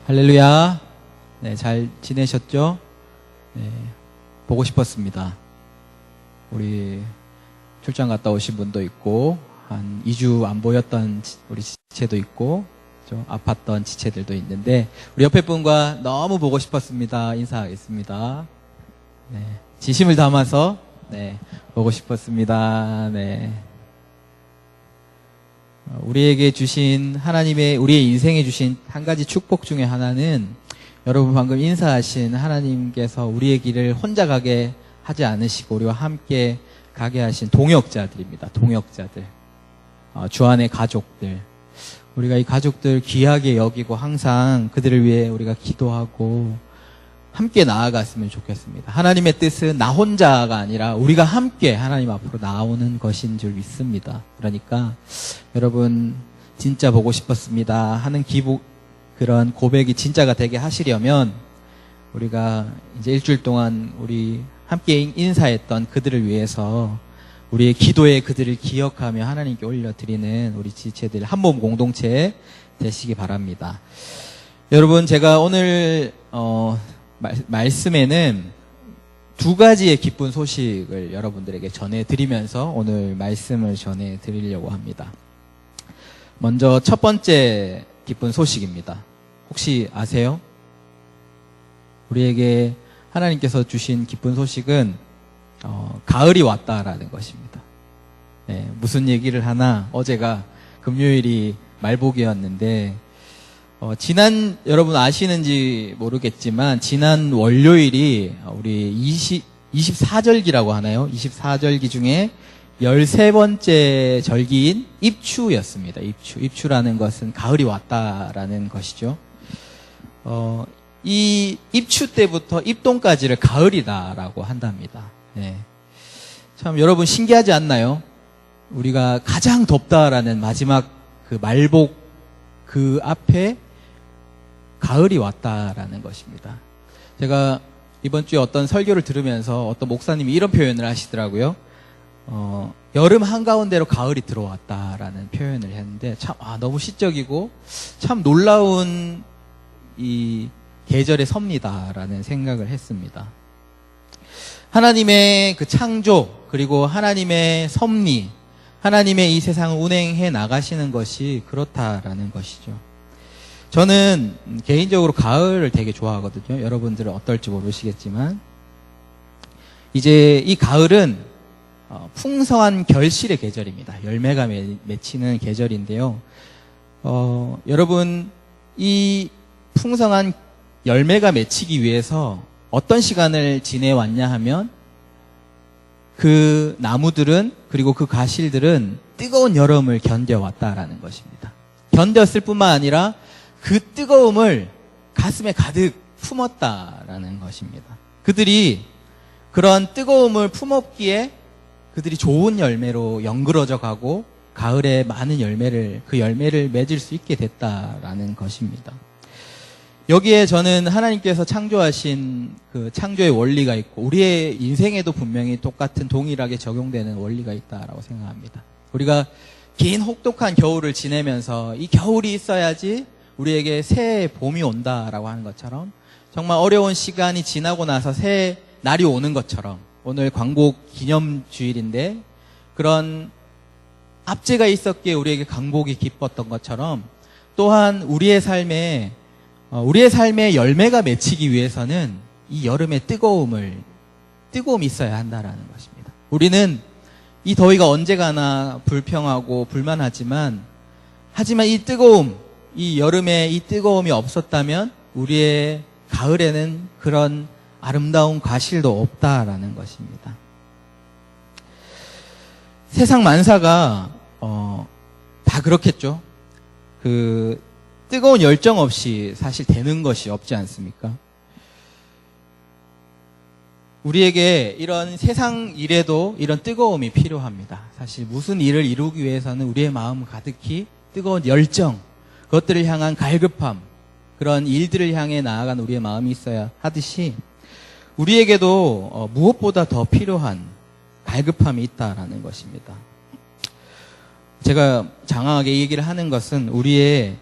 할렐루야. 네, 잘 지내셨죠? 네, 보고 싶었습니다. 우리 출장 갔다 오신 분도 있고, 한 2주 안 보였던 우리 지체도 있고, 좀 아팠던 지체들도 있는데, 우리 옆에 분과 너무 보고 싶었습니다. 인사하겠습니다. 네, 진심을 담아서, 네, 보고 싶었습니다. 네. 우리에게 주신 우리의 인생에 주신 한 가지 축복 중에 하나는 여러분 방금 인사하신 하나님께서 우리의 길을 혼자 가게 하지 않으시고 우리와 함께 가게 하신 동역자들입니다. 동역자들. 주 안의 가족들. 우리가 이 가족들 귀하게 여기고 항상 그들을 위해 우리가 기도하고 함께 나아갔으면 좋겠습니다. 하나님의 뜻은 나 혼자가 아니라 우리가 함께 하나님 앞으로 나오는 것인 줄 믿습니다. 그러니까 여러분 진짜 보고 싶었습니다 하는 그런 고백이 진짜가 되게 하시려면 우리가 이제 일주일 동안 우리 함께 인사했던 그들을 위해서 우리의 기도에 그들을 기억하며 하나님께 올려드리는 우리 지체들 한 몸 공동체 되시기 바랍니다. 여러분 제가 오늘 말씀에는 두 가지의 기쁜 소식을 여러분들에게 전해드리면서 오늘 말씀을 전해드리려고 합니다. 먼저 첫 번째 기쁜 소식입니다. 혹시 아세요? 우리에게 하나님께서 주신 기쁜 소식은 가을이 왔다라는 것입니다. 네, 무슨 얘기를 하나? 어제가 금요일이 말복이었는데 여러분 아시는지 모르겠지만, 지난 월요일이 우리 24절기라고 하나요? 24절기 중에 13번째 절기인 입추였습니다. 입추라는 것은 가을이 왔다라는 것이죠. 이 입추 때부터 입동까지를 가을이다라고 한답니다. 네. 참 여러분 신기하지 않나요? 우리가 가장 덥다라는 마지막 그 말복 그 앞에 가을이 왔다라는 것입니다. 제가 이번 주에 어떤 설교를 들으면서 어떤 목사님이 이런 표현을 하시더라고요. 여름 한가운데로 가을이 들어왔다라는 표현을 했는데 참 너무 시적이고 참 놀라운 이 계절의 섭리다라는 생각을 했습니다. 하나님의 그 창조 그리고 하나님의 섭리, 하나님의 이 세상을 운행해 나가시는 것이 그렇다라는 것이죠. 저는 개인적으로 가을을 되게 좋아하거든요. 여러분들은 어떨지 모르시겠지만 이제 이 가을은 풍성한 결실의 계절입니다. 열매가 맺히는 계절인데요. 여러분 이 풍성한 열매가 맺히기 위해서 어떤 시간을 지내왔냐 하면 그 나무들은 그리고 그 가실들은 뜨거운 여름을 견뎌왔다라는 것입니다. 견뎠을 뿐만 아니라 그 뜨거움을 가슴에 가득 품었다라는 것입니다. 그들이 그런 뜨거움을 품었기에 그들이 좋은 열매로 연그러져 가고 가을에 많은 그 열매를 맺을 수 있게 됐다라는 것입니다. 여기에 저는 하나님께서 창조하신 그 창조의 원리가 있고 우리의 인생에도 분명히 똑같은 동일하게 적용되는 원리가 있다라고 생각합니다. 우리가 긴 혹독한 겨울을 지내면서 이 겨울이 있어야지 우리에게 새 봄이 온다라고 하는 것처럼 정말 어려운 시간이 지나고 나서 새 날이 오는 것처럼 오늘 광복 기념주일인데 그런 압제가 있었기에 우리에게 광복이 기뻤던 것처럼 또한 우리의 삶에 열매가 맺히기 위해서는 이 여름의 뜨거움이 있어야 한다라는 것입니다. 우리는 이 더위가 언제 가나 불평하고 불만하지만 이 여름에 이 뜨거움이 없었다면 우리의 가을에는 그런 아름다운 과실도 없다라는 것입니다. 세상 만사가 다 그렇겠죠. 그 뜨거운 열정 없이 사실 되는 것이 없지 않습니까? 우리에게 이런 세상 일에도 이런 뜨거움이 필요합니다. 사실 무슨 일을 이루기 위해서는 우리의 마음 가득히 뜨거운 열정, 그것들을 향한 갈급함, 그런 일들을 향해 나아간 우리의 마음이 있어야 하듯이 우리에게도 무엇보다 더 필요한 갈급함이 있다라는 것입니다. 제가 장황하게 이 얘기를 하는 것은 우리의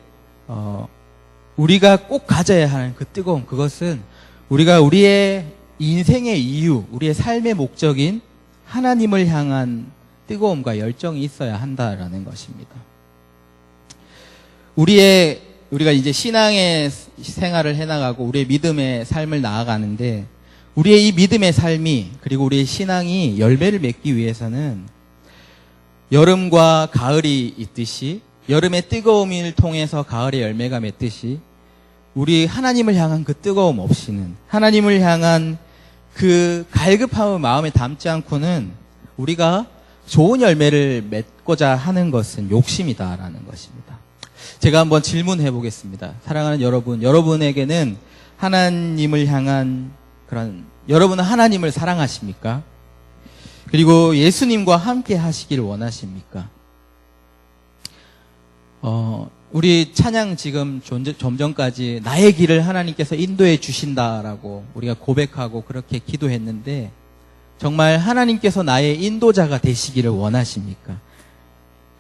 우리가 꼭 가져야 하는 그 뜨거움, 그것은 우리가 우리의 인생의 이유, 우리의 삶의 목적인 하나님을 향한 뜨거움과 열정이 있어야 한다라는 것입니다. 우리가 이제 신앙의 생활을 해나가고 우리의 믿음의 삶을 나아가는데, 우리의 이 믿음의 삶이, 그리고 우리의 신앙이 열매를 맺기 위해서는 여름과 가을이 있듯이, 여름의 뜨거움을 통해서 가을의 열매가 맺듯이, 우리 하나님을 향한 그 뜨거움 없이는, 하나님을 향한 그 갈급함을 마음에 담지 않고는 우리가 좋은 열매를 맺고자 하는 것은 욕심이다라는 것입니다. 제가 한번 질문해 보겠습니다. 사랑하는 여러분, 여러분에게는 하나님을 향한 여러분은 하나님을 사랑하십니까? 그리고 예수님과 함께 하시길 원하십니까? 우리 찬양 지금 좀 전까지 나의 길을 하나님께서 인도해 주신다라고 우리가 고백하고 그렇게 기도했는데, 정말 하나님께서 나의 인도자가 되시기를 원하십니까?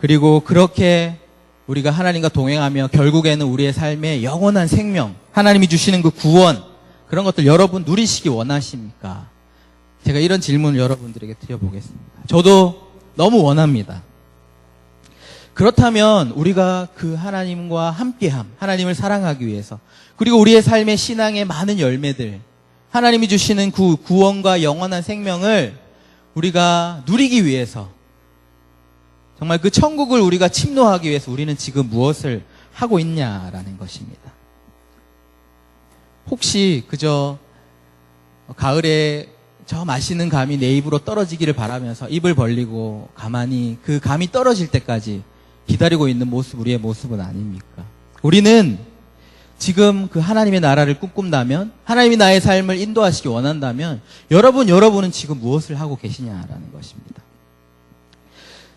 그리고 그렇게 우리가 하나님과 동행하며 결국에는 우리의 삶에 영원한 생명, 하나님이 주시는 그 구원, 그런 것들 여러분 누리시기 원하십니까? 제가 이런 질문을 여러분들에게 드려보겠습니다. 저도 너무 원합니다. 그렇다면 우리가 그 하나님과 함께함, 하나님을 사랑하기 위해서, 그리고 우리의 삶의 신앙의 많은 열매들, 하나님이 주시는 그 구원과 영원한 생명을 우리가 누리기 위해서, 정말 그 천국을 우리가 침노하기 위해서 우리는 지금 무엇을 하고 있냐라는 것입니다. 혹시 그저 가을에 저 맛있는 감이 내 입으로 떨어지기를 바라면서 입을 벌리고 가만히 그 감이 떨어질 때까지 기다리고 있는 모습, 우리의 모습은 아닙니까? 우리는 지금 그 하나님의 나라를 꿈꾼다면, 하나님이 나의 삶을 인도하시기 원한다면, 여러분은 지금 무엇을 하고 계시냐라는 것입니다.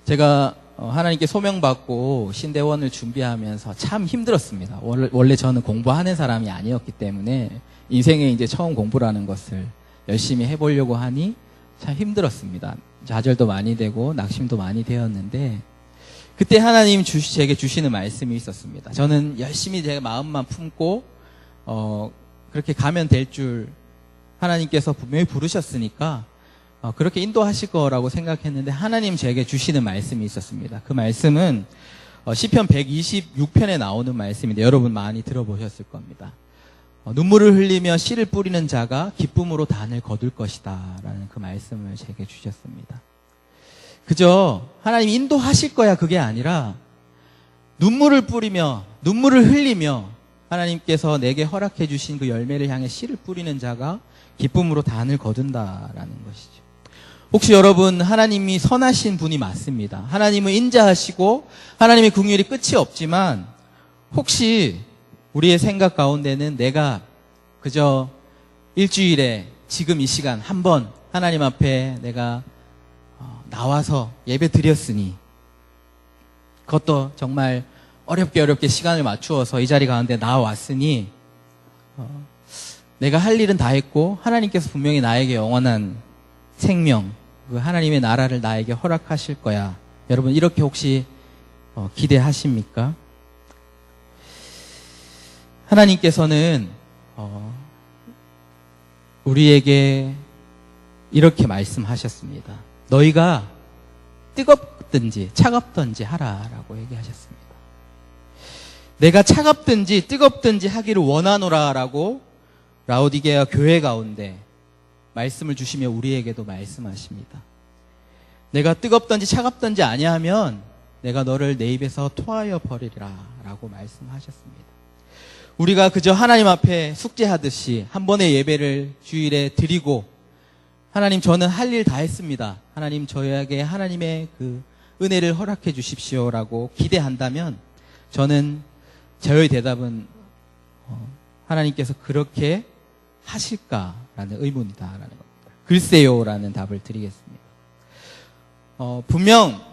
제가 하나님께 소명받고 신대원을 준비하면서 참 힘들었습니다. 원래 저는 공부하는 사람이 아니었기 때문에 인생에 이제 처음 공부라는 것을 열심히 해보려고 하니 참 힘들었습니다. 좌절도 많이 되고 낙심도 많이 되었는데, 그때 하나님 제게 주시는 말씀이 있었습니다. 저는 열심히 제 마음만 품고 그렇게 가면 될 줄 하나님께서 분명히 부르셨으니까 그렇게 인도하실 거라고 생각했는데, 하나님 제게 주시는 말씀이 있었습니다. 그 말씀은 시편 126편에 나오는 말씀인데 여러분 많이 들어보셨을 겁니다. 눈물을 흘리며 씨를 뿌리는 자가 기쁨으로 단을 거둘 것이다 라는 그 말씀을 제게 주셨습니다. 그저 하나님 인도하실 거야 그게 아니라, 눈물을 뿌리며 눈물을 흘리며 하나님께서 내게 허락해 주신 그 열매를 향해 씨를 뿌리는 자가 기쁨으로 단을 거둔다라는 것이죠. 혹시 여러분, 하나님이 선하신 분이 맞습니다. 하나님은 인자하시고 하나님의 긍휼이 끝이 없지만, 혹시 우리의 생각 가운데는 내가 그저 일주일에 지금 이 시간 한번 하나님 앞에 내가 나와서 예배 드렸으니, 그것도 정말 어렵게 시간을 맞추어서 이 자리 가운데 나왔으니 내가 할 일은 다 했고 하나님께서 분명히 나에게 영원한 생명, 그 하나님의 나라를 나에게 허락하실 거야. 여러분 이렇게 혹시 기대하십니까? 하나님께서는 우리에게 이렇게 말씀하셨습니다. 너희가 뜨겁든지 차갑든지 하라라고 얘기하셨습니다. 내가 차갑든지 뜨겁든지 하기를 원하노라라고 라오디게아 교회 가운데 말씀을 주시며 우리에게도 말씀하십니다. 내가 뜨겁든지 차갑든지 아니하면 내가 너를 내 입에서 토하여 버리리라 라고 말씀하셨습니다. 우리가 그저 하나님 앞에 숙제하듯이 한 번의 예배를 주일에 드리고, 하나님 저는 할 일 다 했습니다, 하나님 저에게 하나님의 그 은혜를 허락해 주십시오라고 기대한다면, 저는 저의 대답은 하나님께서 그렇게 하실까라는 의문이다라는 겁니다. 글쎄요라는 답을 드리겠습니다. 분명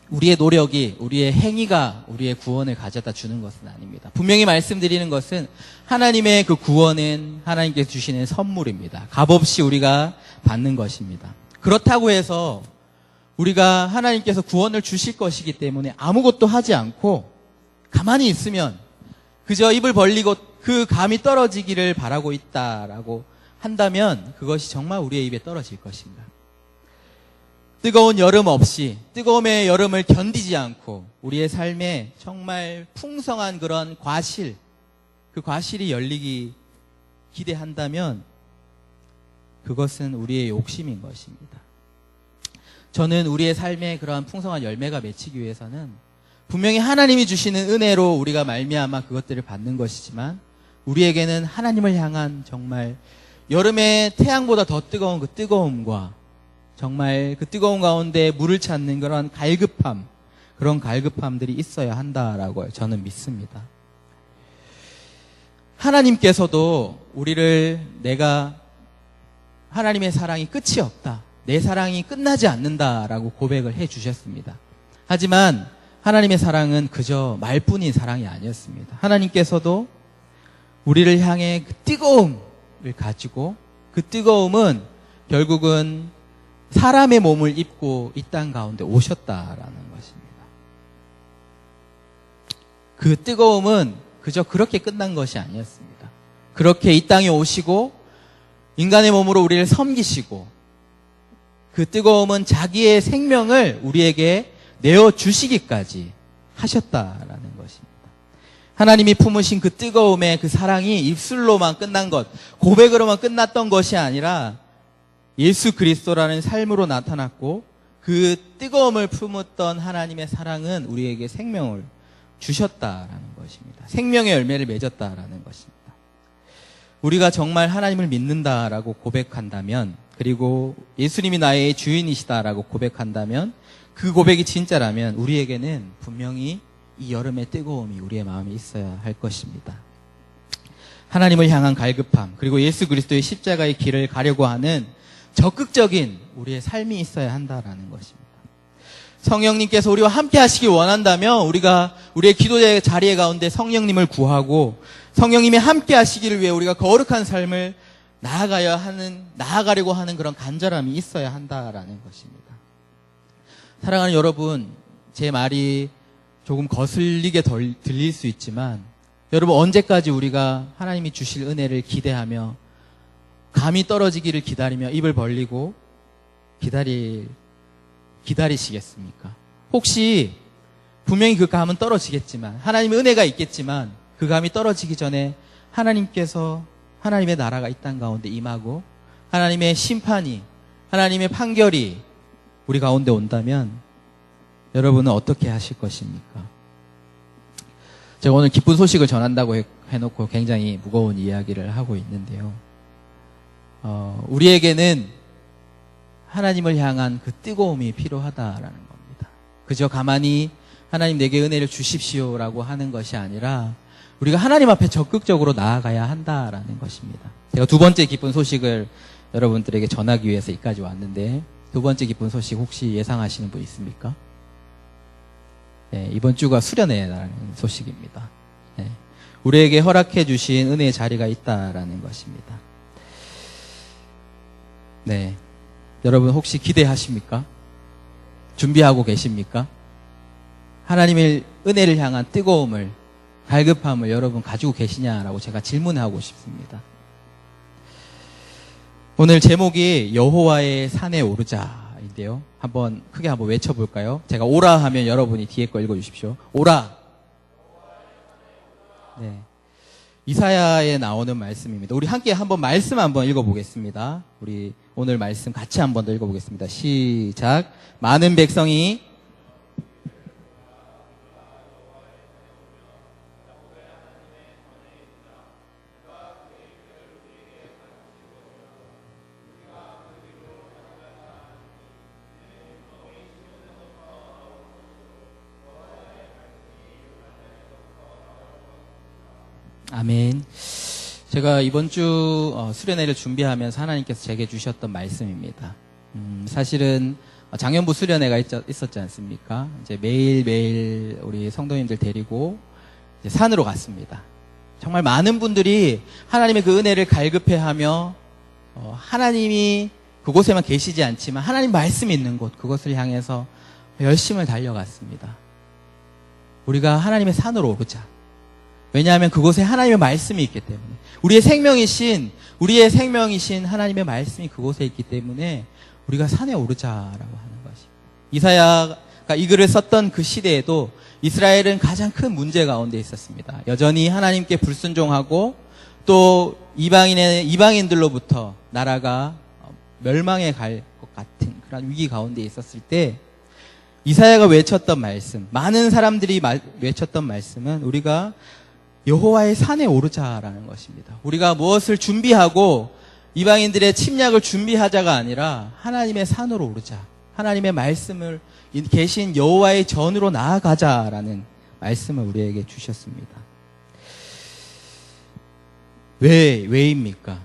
우리의 노력이, 우리의 행위가 우리의 구원을 가져다 주는 것은 아닙니다. 분명히 말씀드리는 것은 하나님의 그 구원은 하나님께서 주시는 선물입니다. 값없이 우리가 받는 것입니다. 그렇다고 해서 우리가 하나님께서 구원을 주실 것이기 때문에 아무것도 하지 않고 가만히 있으면 그저 입을 벌리고 그 감이 떨어지기를 바라고 있다라고 한다면 그것이 정말 우리의 입에 떨어질 것인가? 뜨거운 여름 없이 뜨거움의 여름을 견디지 않고 우리의 삶에 정말 풍성한 그런 과실, 그 과실이 열리기 기대한다면 그것은 우리의 욕심인 것입니다. 저는 우리의 삶에 그러한 풍성한 열매가 맺히기 위해서는 분명히 하나님이 주시는 은혜로 우리가 말미암아 그것들을 받는 것이지만 우리에게는 하나님을 향한 정말 여름에 태양보다 더 뜨거운 그 뜨거움과 정말 그 뜨거운 가운데 물을 찾는 그런 갈급함, 그런 갈급함들이 있어야 한다라고 저는 믿습니다. 하나님께서도 우리를 하나님의 사랑이 끝이 없다, 내 사랑이 끝나지 않는다라고 고백을 해 주셨습니다. 하지만 하나님의 사랑은 그저 말뿐인 사랑이 아니었습니다. 하나님께서도 우리를 향해 그 뜨거움을 가지고 그 뜨거움은 결국은 사람의 몸을 입고 이 땅 가운데 오셨다라는 것입니다. 그 뜨거움은 그저 그렇게 끝난 것이 아니었습니다. 그렇게 이 땅에 오시고 인간의 몸으로 우리를 섬기시고 그 뜨거움은 자기의 생명을 우리에게 내어주시기까지 하셨다라는 것입니다. 하나님이 품으신 그 뜨거움의 그 사랑이 입술로만 끝난 것, 고백으로만 끝났던 것이 아니라 예수 그리스도라는 삶으로 나타났고 그 뜨거움을 품었던 하나님의 사랑은 우리에게 생명을 주셨다라는 것입니다. 생명의 열매를 맺었다라는 것입니다. 우리가 정말 하나님을 믿는다라고 고백한다면, 그리고 예수님이 나의 주인이시다라고 고백한다면, 그 고백이 진짜라면 우리에게는 분명히 이 여름의 뜨거움이 우리의 마음에 있어야 할 것입니다. 하나님을 향한 갈급함, 그리고 예수 그리스도의 십자가의 길을 가려고 하는 적극적인 우리의 삶이 있어야 한다라는 것입니다. 성령님께서 우리와 함께 하시길 원한다면 우리가 우리의 기도의 자리에 가운데 성령님을 구하고 성령님이 함께 하시기를 위해 우리가 거룩한 삶을 나아가려고 하는 그런 간절함이 있어야 한다라는 것입니다. 사랑하는 여러분, 제 말이 조금 거슬리게 들릴 수 있지만 여러분, 언제까지 우리가 하나님이 주실 은혜를 기대하며 감이 떨어지기를 기다리며 입을 벌리고 기다리시겠습니까? 혹시 분명히 그 감은 떨어지겠지만, 하나님의 은혜가 있겠지만 그 감이 떨어지기 전에 하나님께서 하나님의 나라가 이 땅 가운데 임하고 하나님의 심판이, 하나님의 판결이 우리 가운데 온다면 여러분은 어떻게 하실 것입니까? 제가 오늘 기쁜 소식을 전한다고 해놓고 굉장히 무거운 이야기를 하고 있는데요. 우리에게는 하나님을 향한 그 뜨거움이 필요하다라는 겁니다. 그저 가만히 하나님 내게 은혜를 주십시오라고 하는 것이 아니라 우리가 하나님 앞에 적극적으로 나아가야 한다라는 것입니다. 제가 두 번째 기쁜 소식을 여러분들에게 전하기 위해서 여기까지 왔는데, 두 번째 기쁜 소식 혹시 예상하시는 분 있습니까? 네, 이번 주가 수련회라는 소식입니다. 네, 우리에게 허락해 주신 은혜의 자리가 있다라는 것입니다. 네, 여러분 혹시 기대하십니까? 준비하고 계십니까? 하나님의 은혜를 향한 뜨거움을, 갈급함을 여러분 가지고 계시냐라고 제가 질문하고 싶습니다. 오늘 제목이 여호와의 산에 오르자인데요. 크게 한번 외쳐볼까요? 제가 오라 하면 여러분이 뒤에 거 읽어주십시오. 오라. 네, 이사야에 나오는 말씀입니다. 우리 함께 말씀 한번 읽어보겠습니다. 우리 오늘 말씀 같이 한번 더 읽어보겠습니다. 시작. 많은 백성이 아멘. 제가 이번 주 수련회를 준비하면서 하나님께서 제게 주셨던 말씀입니다. 사실은 장년부 수련회가 있었지 않습니까? 이제 매일매일 우리 성도님들 데리고 이제 산으로 갔습니다. 정말 많은 분들이 하나님의 그 은혜를 갈급해하며 하나님이 그곳에만 계시지 않지만 하나님 말씀이 있는 곳, 그것을 향해서 열심을 달려갔습니다. 우리가 하나님의 산으로 오르자. 왜냐하면 그곳에 하나님의 말씀이 있기 때문에. 우리의 생명이신 하나님의 말씀이 그곳에 있기 때문에 우리가 산에 오르자라고 하는 것입니다. 이사야가 이 글을 썼던 그 시대에도 이스라엘은 가장 큰 문제 가운데 있었습니다. 여전히 하나님께 불순종하고 또 이방인들로부터 나라가 멸망해 갈 것 같은 그런 위기 가운데 있었을 때 이사야가 외쳤던 말씀, 많은 사람들이 외쳤던 말씀은 우리가 여호와의 산에 오르자라는 것입니다. 우리가 무엇을 준비하고 이방인들의 침략을 준비하자가 아니라 하나님의 산으로 오르자. 하나님의 말씀을 계신 여호와의 전으로 나아가자라는 말씀을 우리에게 주셨습니다. 왜입니까?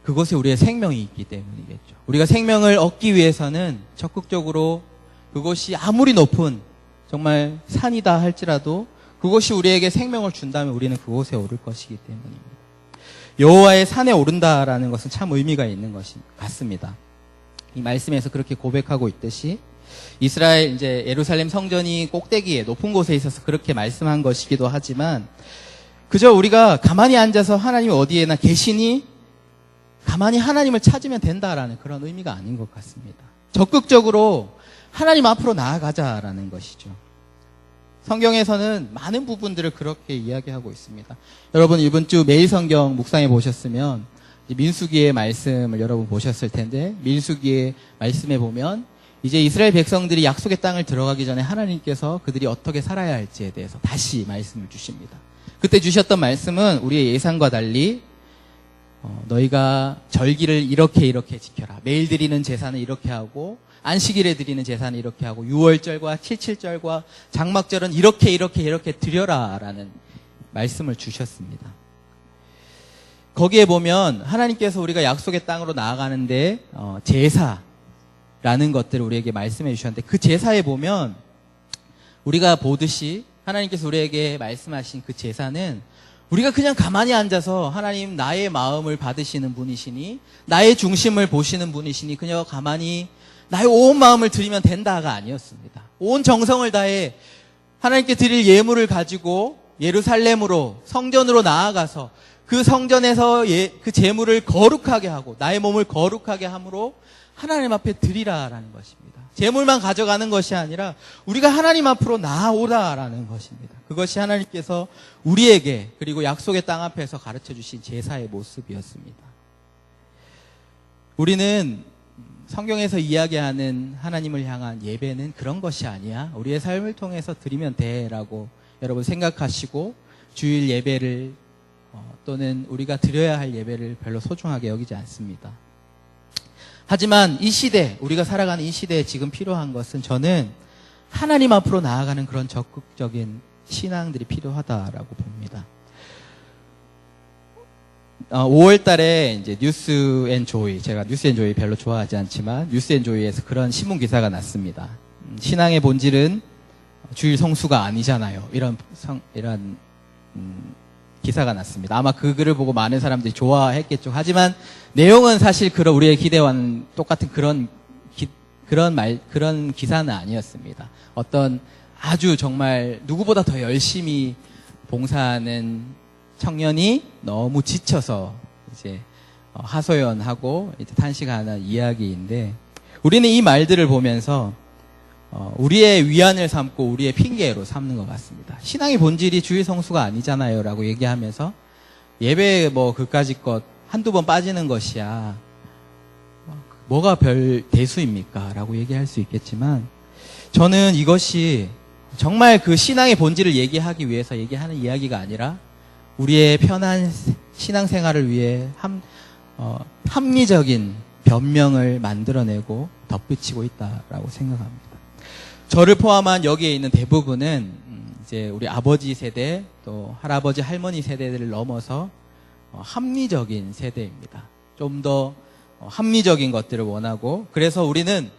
그곳에 우리의 생명이 있기 때문이겠죠. 우리가 생명을 얻기 위해서는 적극적으로 그것이 아무리 높은 정말 산이다 할지라도 그것이 우리에게 생명을 준다면 우리는 그곳에 오를 것이기 때문입니다. 여호와의 산에 오른다라는 것은 참 의미가 있는 것 같습니다. 이 말씀에서 그렇게 고백하고 있듯이 이스라엘 이제 예루살렘 성전이 꼭대기에 높은 곳에 있어서 그렇게 말씀한 것이기도 하지만 그저 우리가 가만히 앉아서 하나님이 어디에나 계시니 가만히 하나님을 찾으면 된다라는 그런 의미가 아닌 것 같습니다. 적극적으로 하나님 앞으로 나아가자라는 것이죠. 성경에서는 많은 부분들을 그렇게 이야기하고 있습니다. 여러분 이번 주 매일 성경 묵상해 보셨으면 민수기의 말씀을 여러분 보셨을 텐데 민수기의 말씀에 보면 이제 이스라엘 백성들이 약속의 땅을 들어가기 전에 하나님께서 그들이 어떻게 살아야 할지에 대해서 다시 말씀을 주십니다. 그때 주셨던 말씀은 우리의 예상과 달리 너희가 절기를 이렇게 지켜라. 매일 드리는 제사는 이렇게 하고 안식일에 드리는 제사는 이렇게 하고 6월절과 7.7절과 장막절은 이렇게 드려라 라는 말씀을 주셨습니다. 거기에 보면 하나님께서 우리가 약속의 땅으로 나아가는데 제사라는 것들을 우리에게 말씀해 주셨는데 그 제사에 보면 우리가 보듯이 하나님께서 우리에게 말씀하신 그 제사는 우리가 그냥 가만히 앉아서 하나님 나의 마음을 받으시는 분이시니 나의 중심을 보시는 분이시니 그냥 가만히 나의 온 마음을 드리면 된다가 아니었습니다. 온 정성을 다해 하나님께 드릴 예물을 가지고 예루살렘으로 성전으로 나아가서 그 성전에서 그 제물을 거룩하게 하고 나의 몸을 거룩하게 함으로 하나님 앞에 드리라라는 것입니다. 제물만 가져가는 것이 아니라 우리가 하나님 앞으로 나아오라라는 것입니다. 그것이 하나님께서 우리에게 그리고 약속의 땅 앞에서 가르쳐 주신 제사의 모습이었습니다. 우리는 성경에서 이야기하는 하나님을 향한 예배는 그런 것이 아니야. 우리의 삶을 통해서 드리면 돼라고 여러분 생각하시고 주일 예배를 또는 우리가 드려야 할 예배를 별로 소중하게 여기지 않습니다. 하지만 이 시대, 우리가 살아가는 이 시대에 지금 필요한 것은 저는 하나님 앞으로 나아가는 그런 적극적인 신앙들이 필요하다라고 봅니다. 5월 달에 이제 뉴스앤조이, 제가 뉴스앤조이 별로 좋아하지 않지만 뉴스앤조이에서 그런 신문 기사가 났습니다. 신앙의 본질은 주일 성수가 아니잖아요. 이런 기사가 났습니다. 아마 그 글을 보고 많은 사람들이 좋아했겠죠. 하지만 내용은 사실 우리의 기대와는 똑같은 그런 기사는 아니었습니다. 어떤 아주 정말 누구보다 더 열심히 봉사하는 청년이 너무 지쳐서 이제 하소연하고 이제 탄식하는 이야기인데 우리는 이 말들을 보면서 우리의 위안을 삼고 우리의 핑계로 삼는 것 같습니다. 신앙의 본질이 주일 성수가 아니잖아요 라고 얘기하면서 예배 그까짓 것 한두 번 빠지는 것이야 뭐가 별 대수입니까? 라고 얘기할 수 있겠지만 저는 이것이 정말 그 신앙의 본질을 얘기하기 위해서 얘기하는 이야기가 아니라 우리의 편한 신앙생활을 위해 합리적인 변명을 만들어내고 덧붙이고 있다라고 생각합니다. 저를 포함한 여기에 있는 대부분은 이제 우리 아버지 세대 또 할아버지 할머니 세대들을 넘어서 합리적인 세대입니다. 좀 더 합리적인 것들을 원하고 그래서 우리는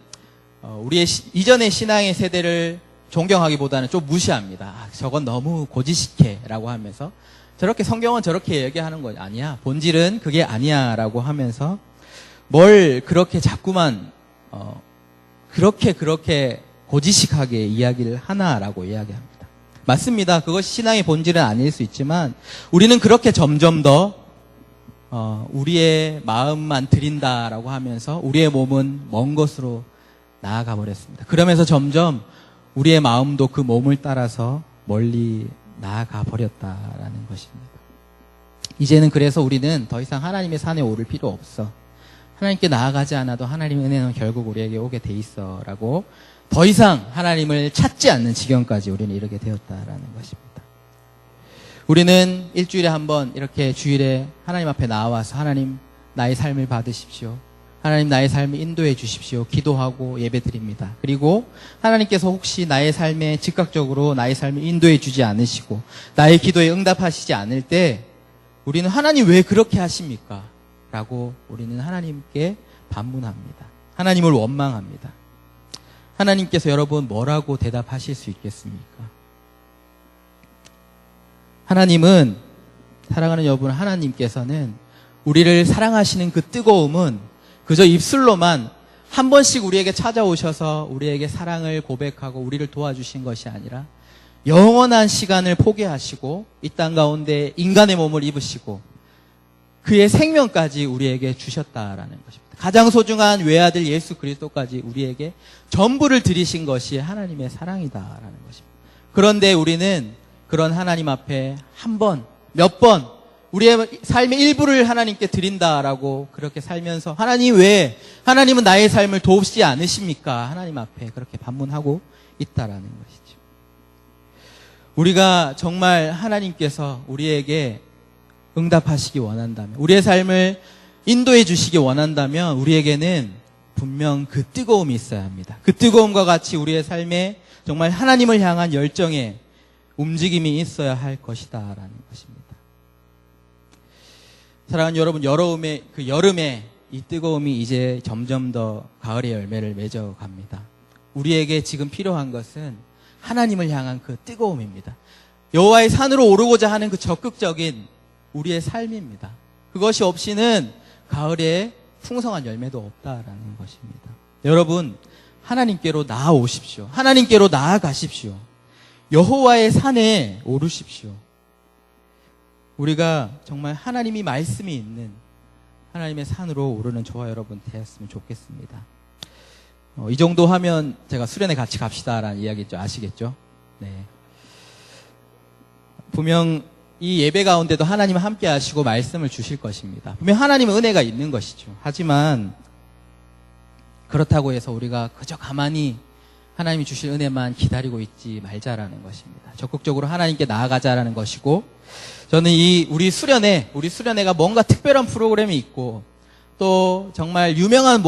우리의 이전의 신앙의 세대를 존경하기보다는 좀 무시합니다. 저건 너무 고지식해라고 하면서 저렇게 성경은 저렇게 얘기하는 거 아니야. 본질은 그게 아니야 라고 하면서 뭘 그렇게 자꾸만 그렇게 고지식하게 이야기를 하나라고 이야기합니다. 맞습니다. 그것이 신앙의 본질은 아닐 수 있지만 우리는 그렇게 점점 더 우리의 마음만 드린다라고 하면서 우리의 몸은 먼 곳으로 나아가 버렸습니다. 그러면서 점점 우리의 마음도 그 몸을 따라서 멀리 나아가 버렸다라는 것입니다. 이제는 그래서 우리는 더 이상 하나님의 산에 오를 필요 없어. 하나님께 나아가지 않아도 하나님의 은혜는 결국 우리에게 오게 돼 있어 라고 더 이상 하나님을 찾지 않는 지경까지 우리는 이르게 되었다라는 것입니다. 우리는 일주일에 한 번 이렇게 주일에 하나님 앞에 나와서 하나님 나의 삶을 받으십시오. 하나님 나의 삶을 인도해 주십시오. 기도하고 예배드립니다. 그리고 하나님께서 혹시 나의 삶에 즉각적으로 나의 삶을 인도해 주지 않으시고 나의 기도에 응답하시지 않을 때 우리는 하나님 왜 그렇게 하십니까? 라고 우리는 하나님께 반문합니다. 하나님을 원망합니다. 하나님께서 여러분 뭐라고 대답하실 수 있겠습니까? 하나님은, 사랑하는 여러분, 하나님께서는 우리를 사랑하시는 그 뜨거움은 그저 입술로만 한 번씩 우리에게 찾아오셔서 우리에게 사랑을 고백하고 우리를 도와주신 것이 아니라 영원한 시간을 포기하시고 이 땅 가운데 인간의 몸을 입으시고 그의 생명까지 우리에게 주셨다라는 것입니다. 가장 소중한 외아들 예수 그리스도까지 우리에게 전부를 드리신 것이 하나님의 사랑이다라는 것입니다. 그런데 우리는 그런 하나님 앞에 한 번, 몇 번 우리의 삶의 일부를 하나님께 드린다라고 그렇게 살면서 하나님 왜 하나님은 나의 삶을 돕지 않으십니까? 하나님 앞에 그렇게 반문하고 있다라는 것이죠. 우리가 정말 하나님께서 우리에게 응답하시기 원한다면, 우리의 삶을 인도해 주시기 원한다면 우리에게는 분명 그 뜨거움이 있어야 합니다. 그 뜨거움과 같이 우리의 삶에 정말 하나님을 향한 열정의 움직임이 있어야 할 것이다라는 것입니다. 사랑하는 여러분, 여름에 이 뜨거움이 이제 점점 더 가을의 열매를 맺어갑니다. 우리에게 지금 필요한 것은 하나님을 향한 그 뜨거움입니다. 여호와의 산으로 오르고자 하는 그 적극적인 우리의 삶입니다. 그것이 없이는 가을에 풍성한 열매도 없다라는 것입니다. 여러분, 하나님께로 나아오십시오. 하나님께로 나아가십시오. 여호와의 산에 오르십시오. 우리가 정말 하나님이 말씀이 있는 하나님의 산으로 오르는 저와 여러분 되었으면 좋겠습니다. 이 정도 하면 제가 수련회 같이 갑시다라는 이야기죠. 아시겠죠? 네. 분명 이 예배 가운데도 하나님은 함께 하시고 말씀을 주실 것입니다. 분명 하나님은 은혜가 있는 것이죠. 하지만 그렇다고 해서 우리가 그저 가만히 하나님이 주실 은혜만 기다리고 있지 말자라는 것입니다. 적극적으로 하나님께 나아가자라는 것이고, 저는 우리 수련회가 뭔가 특별한 프로그램이 있고 또 정말 유명한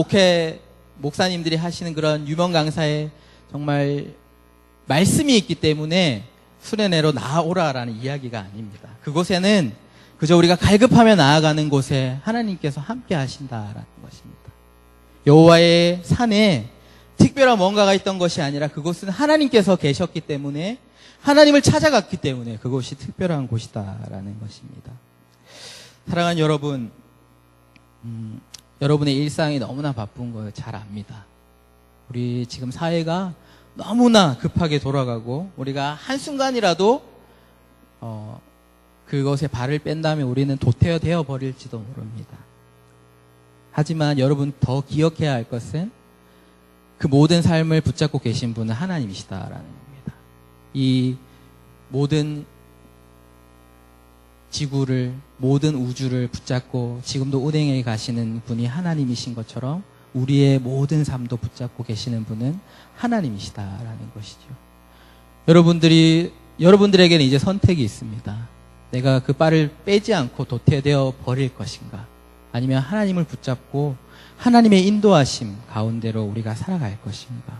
목사님들이 하시는 그런 유명 강사의 정말 말씀이 있기 때문에 수련회로 나아오라라는 이야기가 아닙니다. 그곳에는 그저 우리가 갈급하며 나아가는 곳에 하나님께서 함께 하신다라는 것입니다. 여호와의 산에 특별한 뭔가가 있던 것이 아니라 그곳은 하나님께서 계셨기 때문에, 하나님을 찾아갔기 때문에 그곳이 특별한 곳이다라는 것입니다. 사랑하는 여러분, 여러분의 일상이 너무나 바쁜 거 잘 압니다. 우리 지금 사회가 너무나 급하게 돌아가고 우리가 한순간이라도 그것에 발을 뺀다면 우리는 도태어 되어 버릴지도 모릅니다. 하지만 여러분 더 기억해야 할 것은 그 모든 삶을 붙잡고 계신 분은 하나님이시다라는 겁니다. 이 모든 지구를, 모든 우주를 붙잡고 지금도 운행해 가시는 분이 하나님이신 것처럼 우리의 모든 삶도 붙잡고 계시는 분은 하나님이시다라는 것이죠. 여러분들에게는 이제 선택이 있습니다. 내가 그 발을 빼지 않고 도태되어 버릴 것인가, 아니면 하나님을 붙잡고 하나님의 인도하심 가운데로 우리가 살아갈 것인가.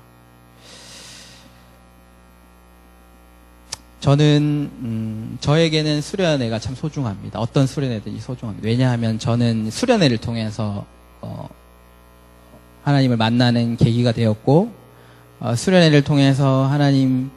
저는 저에게는 수련회가 참 소중합니다. 어떤 수련회든지 소중합니다. 왜냐하면 저는 수련회를 통해서 하나님을 만나는 계기가 되었고, 수련회를 통해서 하나님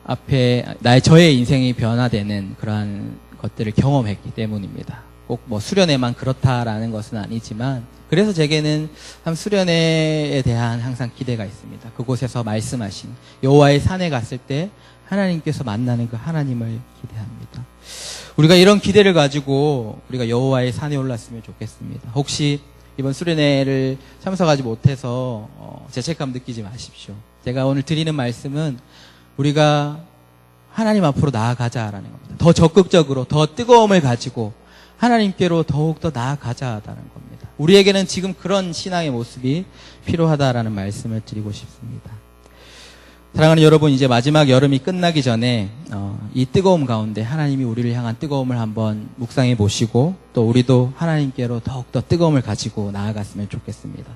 앞에 저의 인생이 변화되는 그러한 것들을 경험했기 때문입니다. 꼭 뭐 수련회만 그렇다라는 것은 아니지만, 그래서 제게는 참 수련회에 대한 항상 기대가 있습니다. 그곳에서 말씀하신 여호와의 산에 갔을 때 하나님께서 만나는 그 하나님을 기대합니다. 우리가 이런 기대를 가지고 우리가 여호와의 산에 올랐으면 좋겠습니다. 혹시 이번 수련회를 참석하지 못해서 죄책감 느끼지 마십시오. 제가 오늘 드리는 말씀은 우리가 하나님 앞으로 나아가자라는 겁니다. 더 적극적으로, 더 뜨거움을 가지고 하나님께로 더욱더 나아가자라는 겁니다. 우리에게는 지금 그런 신앙의 모습이 필요하다라는 말씀을 드리고 싶습니다. 사랑하는 여러분, 이제 마지막 여름이 끝나기 전에 이 뜨거움 가운데 하나님이 우리를 향한 뜨거움을 한번 묵상해 보시고 또 우리도 하나님께로 더욱더 뜨거움을 가지고 나아갔으면 좋겠습니다.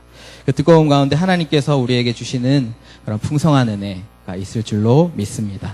그 뜨거움 가운데 하나님께서 우리에게 주시는 그런 풍성한 은혜가 있을 줄로 믿습니다.